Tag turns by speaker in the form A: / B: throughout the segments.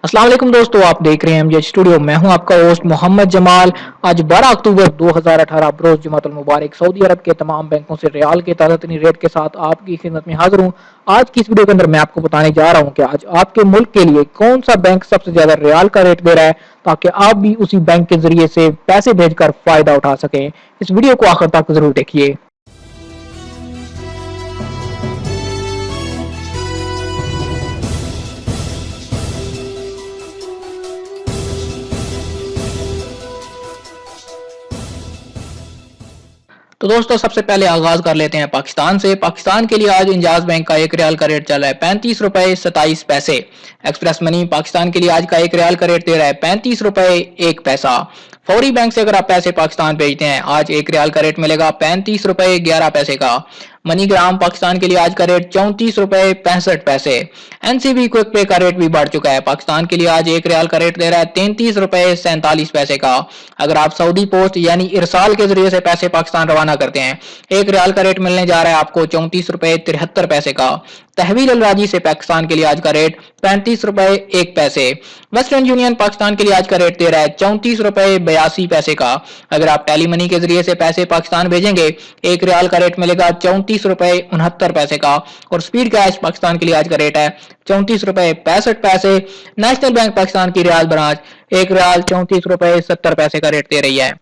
A: अस्सलाम वालेकुम दोस्तों, आप देख रहे हैं एमजे स्टूडियो। मैं हूं आपका होस्ट मोहम्मद जमाल। आज 12 अक्टूबर 2018 बरोज जुमातुल मुबारक सऊदी अरब के तमाम बैंकों से रियाल के ताज़ा तरीन रेट के साथ आपकी खिदमत में हाजिर हूं। आज की इस वीडियो के अंदर मैं आपको बताने जा रहा हूं कि आज आपके मुल्क के लिए कौन सा बैंक सबसे ज्यादा रियाल का रेट दे रहा है, ताकि आप भी उसी बैंक के जरिए से पैसे भेजकर फायदा उठा सकें। इस वीडियो को आखिर तक जरूर देखिए। तो दोस्तों, सबसे पहले आगाज कर लेते हैं पाकिस्तान से। पाकिस्तान के लिए आज इंजाज बैंक का एक रियाल का रेट चल रहा है 35 रुपए 27 पैसे। एक्सप्रेस मनी पाकिस्तान के लिए आज का एक रियाल का रेट दे रहा है 35 रुपए 1 पैसा। फौरी बैंक से अगर आप पैसे पाकिस्तान भेजते हैं, आज एक रियाल का रेट मिलेगा 35 रुपए 11 पैसे का। मनीग्राम पाकिस्तान के लिए आज का रेट 34 रुपए 65 पैसे। एनसीबी क्विक पे का रेट भी बढ़ चुका है। पाकिस्तान के लिए आज एक रियाल का रेट दे रहा है 33 रुपए 47 पैसे का। अगर आप सऊदी पोस्ट यानी इरसाल के जरिए से पैसे पाकिस्तान रवाना करते हैं, एक रियाल का रेट मिलने जा रहा है आपको 34 रुपए 73 पैसे का। तहवील अल राजी से पाकिस्तान के लिए आज का रेट 35 रुपए 1 पैसे। वेस्टर्न यूनियन पाकिस्तान के लिए आज का रेट दे रहा है 34 रुपए 82 पैसे का। अगर आप टेली मनी के जरिए से पैसे पाकिस्तान भेजेंगे, एक रियाल का रेट मिलेगा 34 रुपए 69 पैसे का। और स्पीड कैश पाकिस्तान के लिए आज का रेट है 34 रुपए 65 पैसे। नेशनल बैंक पाकिस्तान की रियाल ब्रांच एक रियाल 34 रुपए 70 पैसे का रेट दे रही है।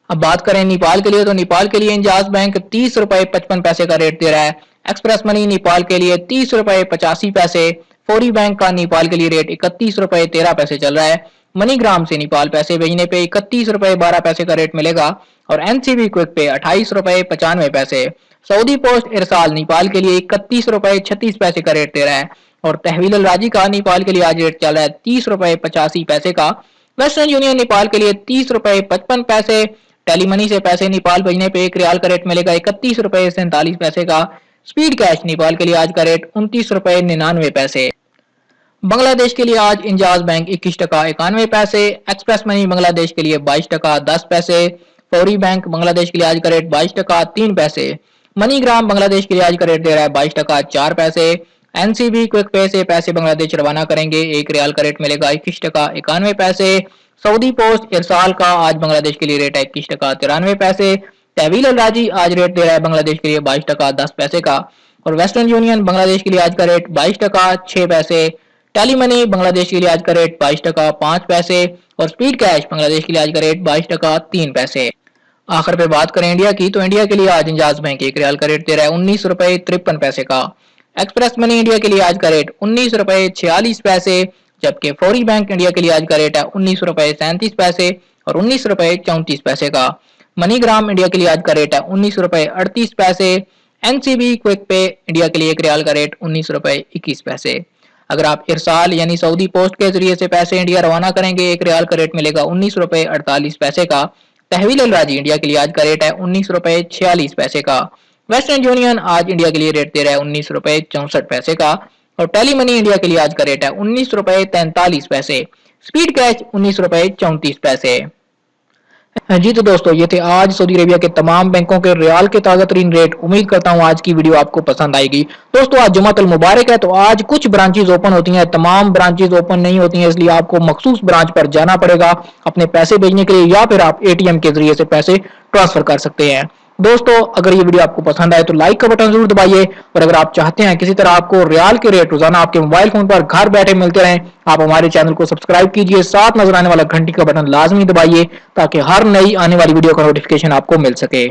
A: अब बात करें नेपाल के लिए, तो नेपाल के लिए इंजाज बैंक 30 रुपए 55 पैसे का रेट दे रहा है। एक्सप्रेस मनी नेपाल के लिए 30 रुपए 85 पैसे। फौरी बैंक का नेपाल के लिए रेट 31 रुपए 13 पैसे चल रहा है। मनीग्राम से नेपाल पैसे भेजने पे 31 रुपए 12 पैसे का रेट मिलेगा। और एनसीबी क्विक पे 28 रुपए 95 पैसे। सऊदी पोस्ट इरसाल नेपाल के लिए 31 रुपए 36 पैसे का रेट दे रहा है। और तहवील अल राजी का नेपाल के लिए आज रेट चल रहा है 30 रुपए 85 पैसे का। वेस्टर्न यूनियन नेपाल के लिए 30 रुपए 55 पैसे। टेली मनी से पैसे नेपाल भेजने पे एक रियाल का रेट मिलेगा 31 रुपए 47 पैसे का। स्पीड कैश नेपाल के लिए आज का रेट 29 रुपए 99 पैसे। बांग्लादेश के लिए आज इंजाज बैंक 21 टका 91 पैसे। एक्सप्रेस मनी बांग्लादेश के लिए 22 टका 10 पैसे। फौरी बैंक बांग्लादेश के लिए आज का रेट 22 टका 3 पैसे। मनीग्राम बांग्लादेश के लिए आज का रेट दे रहा है 22 टका 4 पैसे। एनसीबी क्विक पे से पैसे बांग्लादेश रवाना करेंगे, एक रियाल का रेट मिलेगा 21 टका 91 पैसे। सऊदी पोस्ट इरसाल का आज बांग्लादेश के लिए रेट है 21 टका 93 पैसे। तहवील अल राजी आज रेट दे रहा है बांग्लादेश के लिए 22 टका 10 पैसे का। और वेस्टर्न यूनियन बांग्लादेश के लिए आज का रेट 22 टका 6 पैसे। टेली मनी बांग्लादेश के लिए आज का रेट 22 टका 5 पैसे। और स्पीड कैश बांग्लादेश के लिए आज का रेट 22 टका 3 पैसे। आखिर पे बात करें इंडिया की, तो इंडिया के लिए आज इंजाज बैंक एक रियाल का रेट दे रहा है 19 रुपए 53 पैसे का। एक्सप्रेस मनी इंडिया के लिए आज का रेट 19 रुपए 46 पैसे। जबकि फौरी बैंक इंडिया के लिए आज का रेट है 19 रुपए 37 पैसे और 19 रुपए 34 पैसे का। मनीग्राम इंडिया के लिए आज का रेट है 19 रुपए 38 पैसे। एनसीबी क्विक पे इंडिया के लिए एक रियाल का रेट 19 रुपए 21 पैसे। अगर आप इरसाल यानी सऊदी पोस्ट के जरिए से पैसे इंडिया रवाना करेंगे, एक रियाल का रेट मिलेगा 19 रुपए 48 पैसे का। तहवील अल राजी इंडिया के लिए आज का रेट है 19 रुपए 46 पैसे का। वेस्टर्न यूनियन आज इंडिया के लिए रेट दे रहा है 19 रुपए 64 पैसे का। और टेली मनी इंडिया के लिए आज का रेट है 19 रुपए 43 पैसे। स्पीड कैश 19 रुपए 34 पैसे। जी तो दोस्तों, ये थे आज सऊदी अरेबिया के तमाम बैंकों के रियाल के ताजा तरीन रेट। उम्मीद करता हूँ आज की वीडियो आपको पसंद आएगी। दोस्तों, आज जुमातुल मुबारक है, तो आज कुछ ब्रांचेज ओपन होती हैं, तमाम ब्रांचेज ओपन नहीं होती हैं, इसलिए आपको मखसूस ब्रांच पर जाना पड़ेगा अपने पैसे भेजने के लिए, या फिर आप एटीएम के जरिए से पैसे ट्रांसफर कर सकते हैं। दोस्तों, अगर ये वीडियो आपको पसंद आए तो लाइक का बटन जरूर दबाइए। और अगर आप चाहते हैं किसी तरह आपको रियाल के रेट रोजाना आपके मोबाइल फोन पर घर बैठे मिलते रहें, आप हमारे चैनल को सब्सक्राइब कीजिए, साथ नजर आने वाला घंटी का बटन लाजमी दबाइए, ताकि हर नई आने वाली वीडियो का नोटिफिकेशन आपको मिल सके।